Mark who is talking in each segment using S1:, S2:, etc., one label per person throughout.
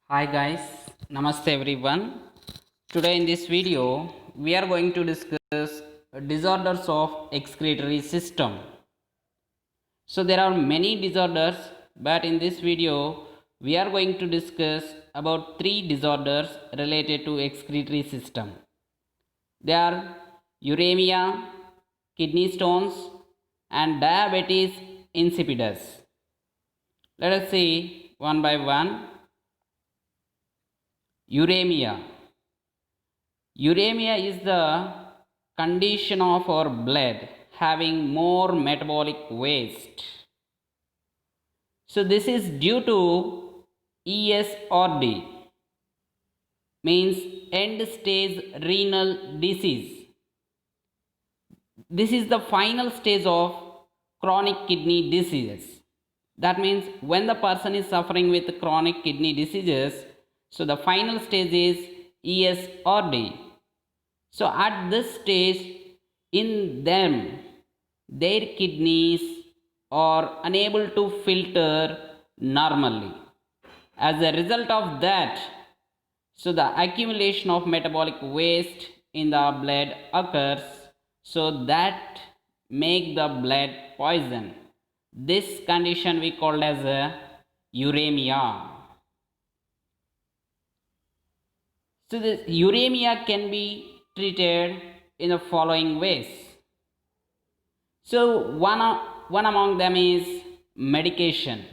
S1: Hi guys, Namaste everyone. Today in this video we are going to discuss disorders of excretory system. So there are many disorders, but in this video we are going to discuss about 3 disorders related to excretory system. They are uremia, kidney stones and diabetes insipidus. Let us see one by one. Uremia. Uremia is the condition of our blood having more metabolic waste. So this is due to ESRD, means end stage renal disease. This is the final stage of chronic kidney diseases. That means when the person is suffering with chronic kidney diseases, so the final stage is ESRD. So at this stage, in them, their kidneys are unable to filter normally. As a result of that, so the accumulation of metabolic waste in the blood occurs, so that make the blood poison. This condition we call as a uremia. So this uremia can be treated in the following ways. So one among them is medication.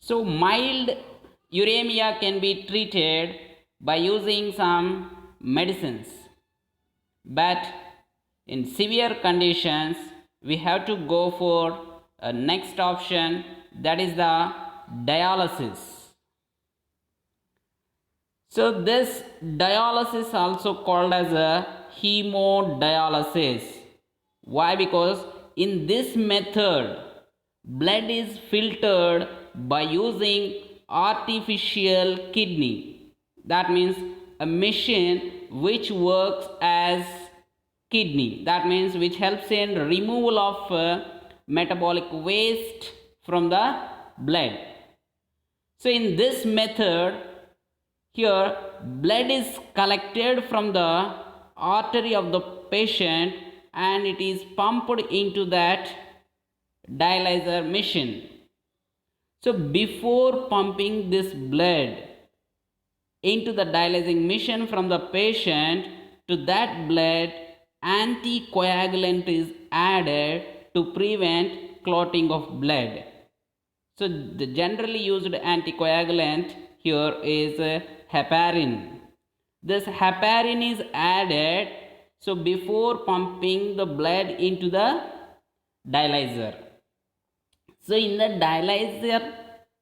S1: So mild uremia can be treated by using some medicines. But in severe conditions, we have to go for a next option, that is the dialysis. So this dialysis also called as a hemodialysis. Why? Because in this method, blood is filtered by using artificial kidney. That means a machine which works as kidney. That means which helps in removal of metabolic waste from the blood. So in this method, here blood is collected from the artery of the patient and it is pumped into that dialyzer machine. So before pumping this blood into the dialyzing machine from the patient, to that blood anticoagulant is added to prevent clotting of blood. So the generally used anticoagulant here is heparin. This heparin is added so before pumping the blood into the dialyzer. So in the dialyzer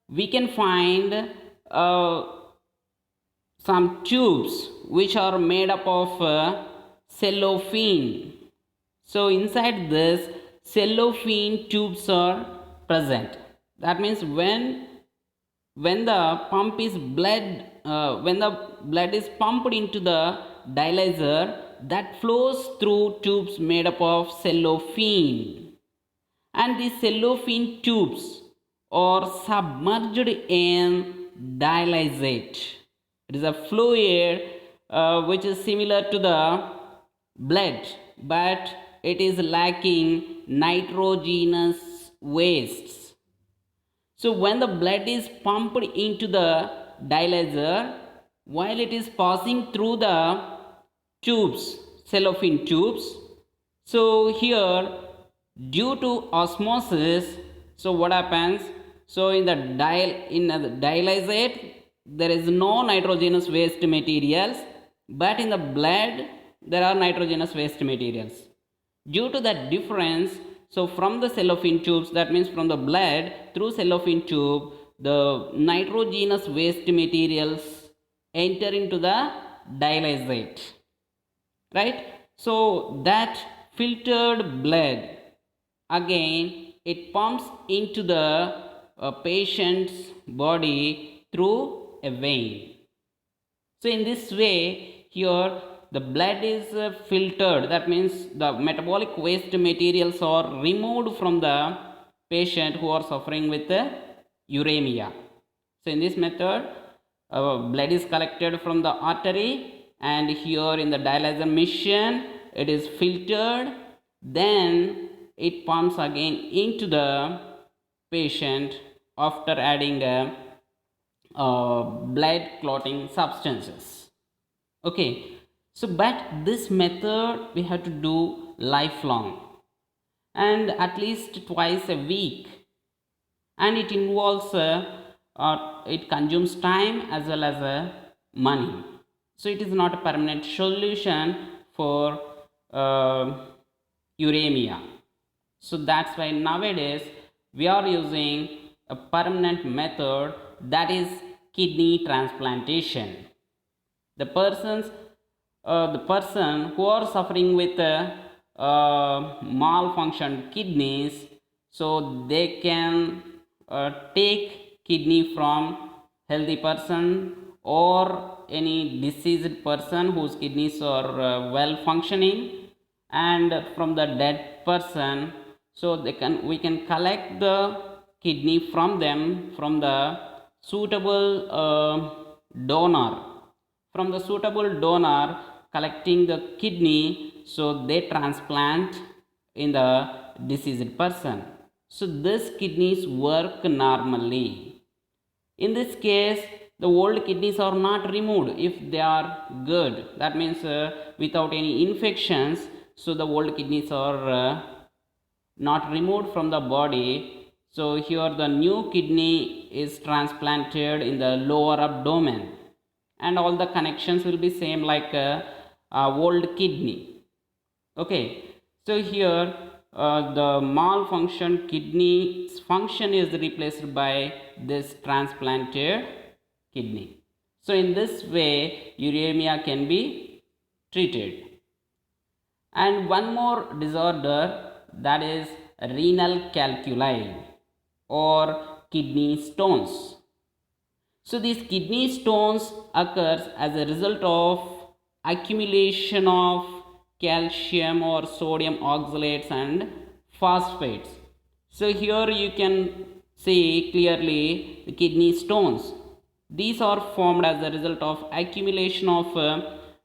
S1: we can find some tubes which are made up of cellophane. So inside this cellophane tubes are present. That means when the blood is pumped into the dialyzer, that flows through tubes made up of cellophane, and these cellophane tubes are submerged in dialysate. It is a fluid which is similar to the blood, but it is lacking nitrogenous wastes. So when the blood is pumped into the dialyzer, while it is passing through the tubes, cellophane tubes, so here due to osmosis, so what happens? So in the dialysate there is no nitrogenous waste materials, but in the blood there are nitrogenous waste materials. Due to that difference, so from the cellophane tubes, that means from the blood through cellophane tube, the nitrogenous waste materials enter into the dialysate, right? So that filtered blood, again it pumps into the patient's body through a vein. So in this way, here the blood is filtered. That means the metabolic waste materials are removed from the patient who are suffering with uremia. So in this method, blood is collected from the artery, and here in the dialyzer machine it is filtered, then it pumps again into the patient after adding blood clotting substances. Okay, so but this method we have to do lifelong and at least twice a week, and it involves it consumes time as well as money. So it is not a permanent solution for uremia. So that's why nowadays we are using a permanent method, that is kidney transplantation. The person who are suffering with malfunctioned kidneys, so they can take kidney from healthy person or any diseased person whose kidneys are well functioning, and from the dead person, so we can collect the kidney from them from the suitable donor. From the suitable donor collecting the kidney, so they transplant in the deceased person. So these kidneys work normally. In this case, the old kidneys are not removed if they are good. That means without any infections, so the old kidneys are not removed from the body. So here the new kidney is transplanted in the lower abdomen, and all the connections will be same like old kidney. Okay, so here the malfunctioned kidney's function is replaced by this transplanted kidney. So in this way uremia can be treated. And one more disorder, that is renal calculi or kidney stones. So these kidney stones occurs as a result of accumulation of calcium or sodium oxalates and phosphates. So here you can see clearly the kidney stones. These are formed as a result of accumulation of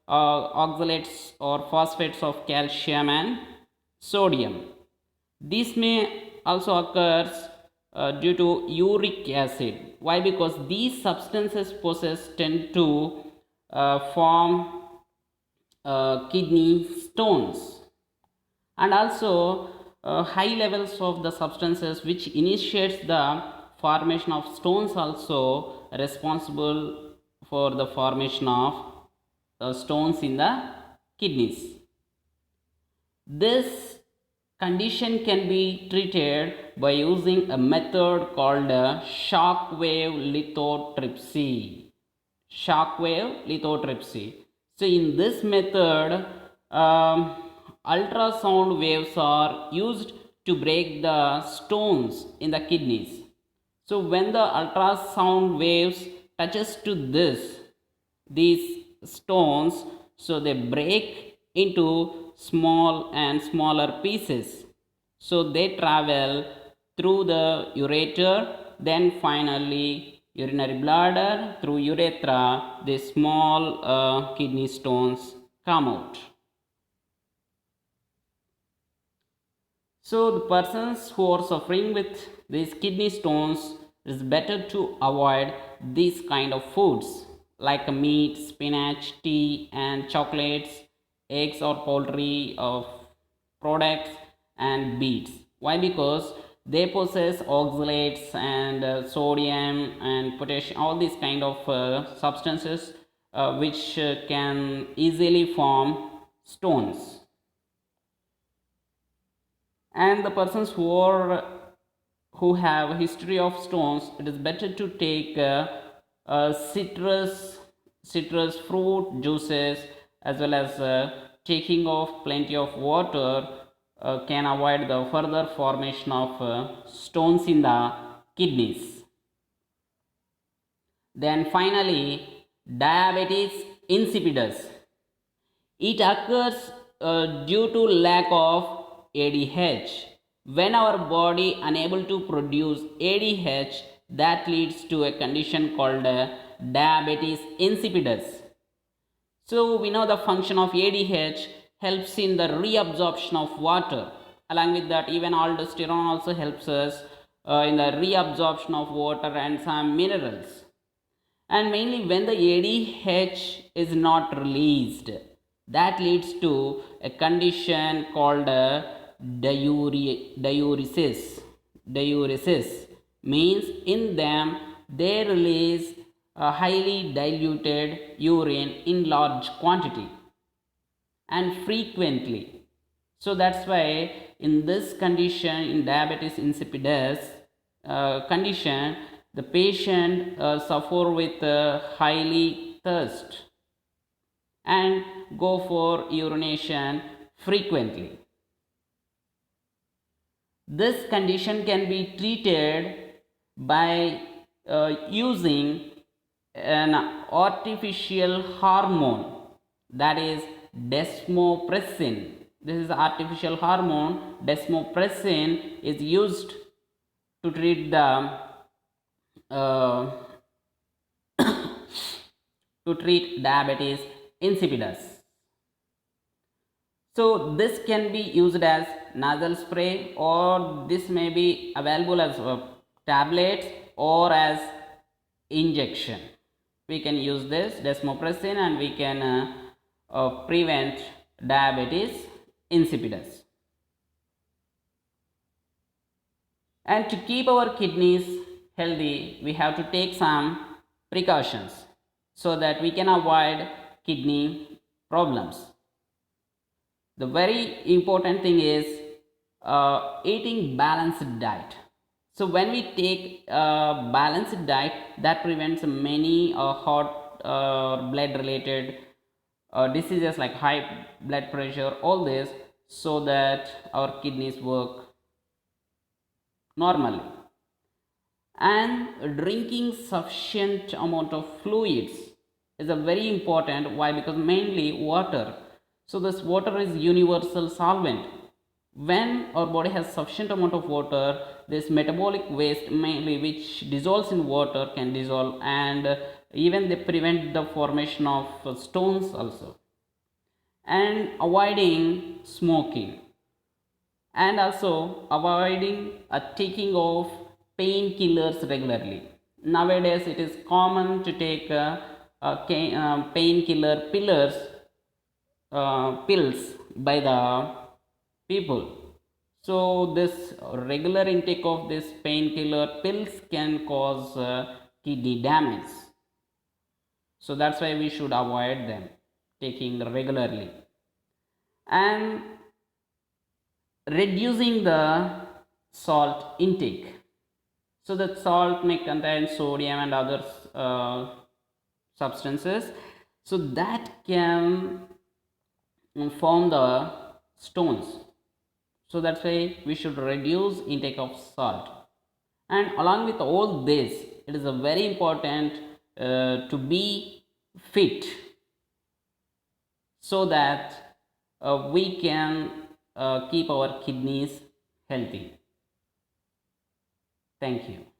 S1: oxalates or phosphates of calcium and sodium. This may also occur due to uric acid. Why? Because these substances tend to form kidney stones, and also high levels of the substances which initiates the formation of stones also responsible for the formation of stones in the kidneys. This condition can be treated by using a method called shockwave lithotripsy. Shockwave lithotripsy. So in this method, ultrasound waves are used to break the stones in the kidneys. So when the ultrasound waves touches to these stones, so they break into small and smaller pieces. So they travel through the ureter, then finally urinary bladder, through urethra, the small kidney stones come out. So the persons who are suffering with these kidney stones, it is better to avoid these kind of foods like meat, spinach, tea and chocolates, eggs or poultry of products and beets. Why? Because they possess oxalates and sodium and potassium, all these kind of substances which can easily form stones. And the persons who have history of stones, it is better to take citrus fruit juices, as well as taking of plenty of water can avoid the further formation of stones in the kidneys. Then finally, diabetes insipidus. It occurs due to lack of ADH. When our body unable to produce ADH, that leads to a condition called diabetes insipidus. So we know the function of ADH helps in the reabsorption of water. Along with that, even aldosterone also helps us in the reabsorption of water and some minerals. And mainly when the ADH is not released, that leads to a condition called diuresis. Diuresis means in them they release a highly diluted urine in large quantity and frequently. So that's why in this condition, in diabetes insipidus condition, the patient suffer with highly thirst and go for urination frequently. This condition can be treated by using an artificial hormone, that is desmopressin. This is artificial hormone. Desmopressin is used to treat the to treat diabetes insipidus. So this can be used as nasal spray, or this may be available as tablets or as injection. We can use this desmopressin and we can prevent diabetes insipidus. And to keep our kidneys healthy, we have to take some precautions so that we can avoid kidney problems. The very important thing is eating balanced diet. So when we take a balanced diet, that prevents many heart blood related diseases like high blood pressure, all this, so that our kidneys work normally. And drinking sufficient amount of fluids is a very important. Why? Because mainly water. So this water is universal solvent. When our body has sufficient amount of water, this metabolic waste mainly which dissolves in water can dissolve, and even they prevent the formation of stones also. And avoiding smoking, and also avoiding taking of painkillers regularly. Nowadays it is common to take painkiller pills by the people. So this regular intake of this painkiller pills can cause kidney damage. So that's why we should avoid them taking regularly. And reducing the salt intake. So that salt may contain sodium and other substances, so that can form the stones. So that's why we should reduce intake of salt. And along with all this, it is a very important to be fit, so that we can keep our kidneys healthy. Thank you.